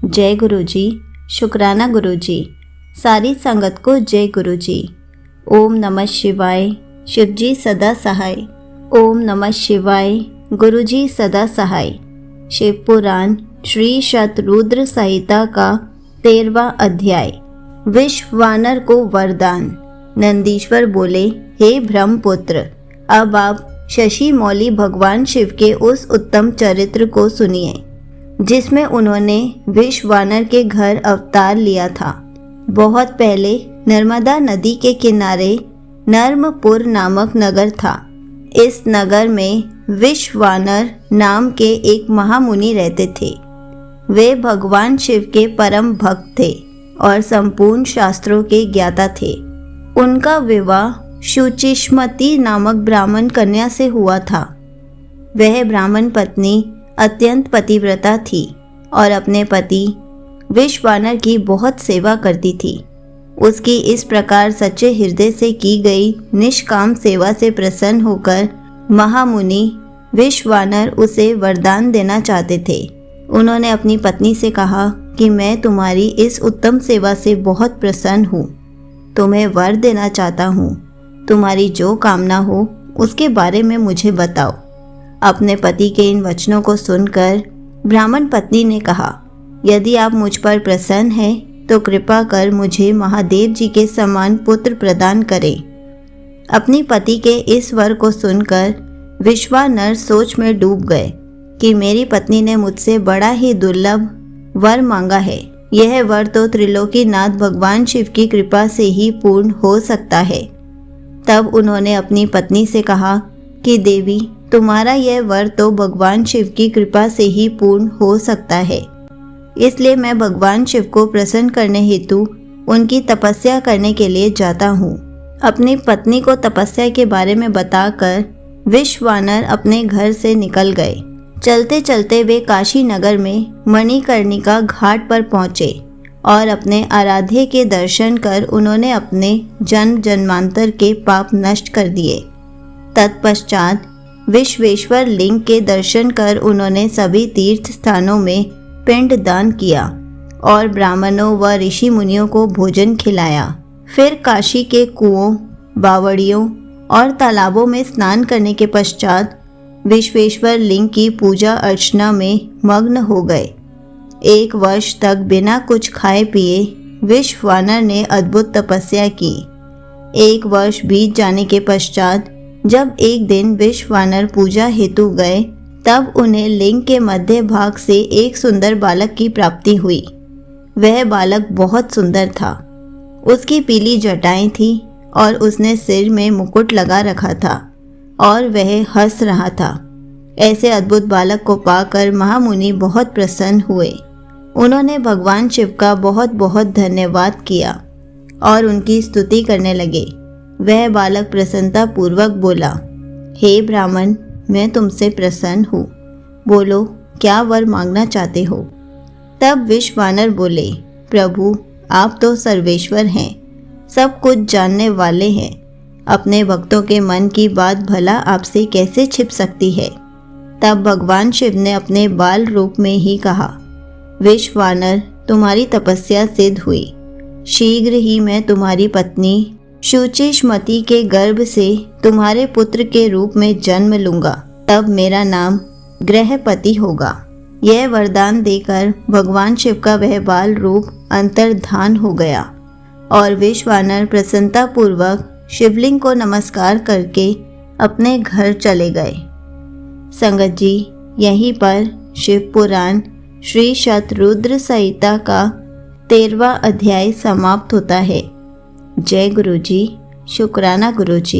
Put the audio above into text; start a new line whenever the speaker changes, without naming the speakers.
जय गुरु जी, शुक्राना गुरु जी। सारी संगत को जय गुरु जी। ओम नमः शिवाय, शिव जी सदा सहाय। ओम नमः शिवाय, गुरु जी सदा सहाय। शिव पुराण श्री शतरुद्र संहिता का 13वां अध्याय। विश्वानर को वरदान। नंदीश्वर बोले, हे ब्रह्मपुत्र, अब आप शशि मौली भगवान शिव के उस उत्तम चरित्र को सुनिए जिसमें उन्होंने विश्वानर के घर अवतार लिया था। बहुत पहले नर्मदा नदी के किनारे नर्मपुर नामक नगर था। इस नगर में विश्वानर नाम के एक महामुनि रहते थे। वे भगवान शिव के परम भक्त थे और संपूर्ण शास्त्रों के ज्ञाता थे। उनका विवाह शुचिष्मति नामक ब्राह्मण कन्या से हुआ था। वह ब्राह्मण पत्नी अत्यंत पतिव्रता थी और अपने पति विश्वानर की बहुत सेवा करती थी। उसकी इस प्रकार सच्चे हृदय से की गई निष्काम सेवा से प्रसन्न होकर महामुनि विश्वानर उसे वरदान देना चाहते थे। उन्होंने अपनी पत्नी से कहा कि मैं तुम्हारी इस उत्तम सेवा से बहुत प्रसन्न हूँ। तुम्हें वर देना चाहता हूँ। तुम्हारी जो कामना हो उसके बारे में मुझे बताओ। अपने पति के इन वचनों को सुनकर ब्राह्मण पत्नी ने कहा, यदि आप मुझ पर प्रसन्न हैं तो कृपा कर मुझे महादेव जी के समान पुत्र प्रदान करें। अपनी पति के इस वर को सुनकर विश्वानर सोच में डूब गए कि मेरी पत्नी ने मुझसे बड़ा ही दुर्लभ वर मांगा है। यह वर तो त्रिलोकीनाथ भगवान शिव की कृपा से ही पूर्ण हो सकता है। तब उन्होंने अपनी पत्नी से कहा कि देवी, तुम्हारा यह वर तो भगवान शिव की कृपा से ही पूर्ण हो सकता है। इसलिए मैं भगवान शिव को प्रसन्न करने हेतु उनकी तपस्या करने के लिए जाता हूँ। अपनी पत्नी को तपस्या के बारे में बताकर विश्वानर अपने घर से निकल गए। चलते चलते वे काशी नगर में मणिकर्णिका घाट पर पहुँचे और अपने आराध्य के दर्शन कर उन्होंने अपने जन्म जन्मांतर के पाप नष्ट कर दिए। तत्पश्चात विश्वेश्वर लिंग के दर्शन कर उन्होंने सभी तीर्थ स्थानों में पिंड दान किया और ब्राह्मणों व ऋषि मुनियों को भोजन खिलाया। फिर काशी के कुओं, बावड़ियों और तालाबों में स्नान करने के पश्चात विश्वेश्वर लिंग की पूजा अर्चना में मग्न हो गए। 1 वर्ष तक बिना कुछ खाए पिए विश्वानर ने अद्भुत तपस्या की। 1 वर्ष बीत जाने के पश्चात जब एक दिन विश्वानर पूजा हेतु गए, तब उन्हें लिंग के मध्य भाग से एक सुंदर बालक की प्राप्ति हुई। वह बालक बहुत सुंदर था। उसकी पीली जटाएं थी और उसने सिर में मुकुट लगा रखा था और वह हंस रहा था। ऐसे अद्भुत बालक को पाकर महामुनि बहुत प्रसन्न हुए। उन्होंने भगवान शिव का बहुत बहुत धन्यवाद किया और उनकी स्तुति करने लगे। वह बालक प्रसन्नता पूर्वक बोला, हे ब्राह्मण, मैं तुमसे प्रसन्न हूँ। बोलो, क्या वर मांगना चाहते हो? तब विश्वानर बोले, प्रभु, आप तो सर्वेश्वर हैं, सब कुछ जानने वाले हैं। अपने भक्तों के मन की बात भला आपसे कैसे छिप सकती है? तब भगवान शिव ने अपने बाल रूप में ही कहा, विश्वानर, तुम्हारी तपस्या सिद्ध हुई। शीघ्र ही मैं तुम्हारी पत्नी शुचिष्मति के गर्भ से तुम्हारे पुत्र के रूप में जन्म लूंगा। तब मेरा नाम ग्रहपति होगा। यह वरदान देकर भगवान शिव का वह बाल रूप अंतर्धान हो गया और विश्वानर प्रसन्नता पूर्वक शिवलिंग को नमस्कार करके अपने घर चले गए। संगत जी, यहीं पर शिव पुराण श्री शतरुद्र संहिता का 13वां अध्याय समाप्त होता है। जय गुरु जी, शुक्राना गुरु जी।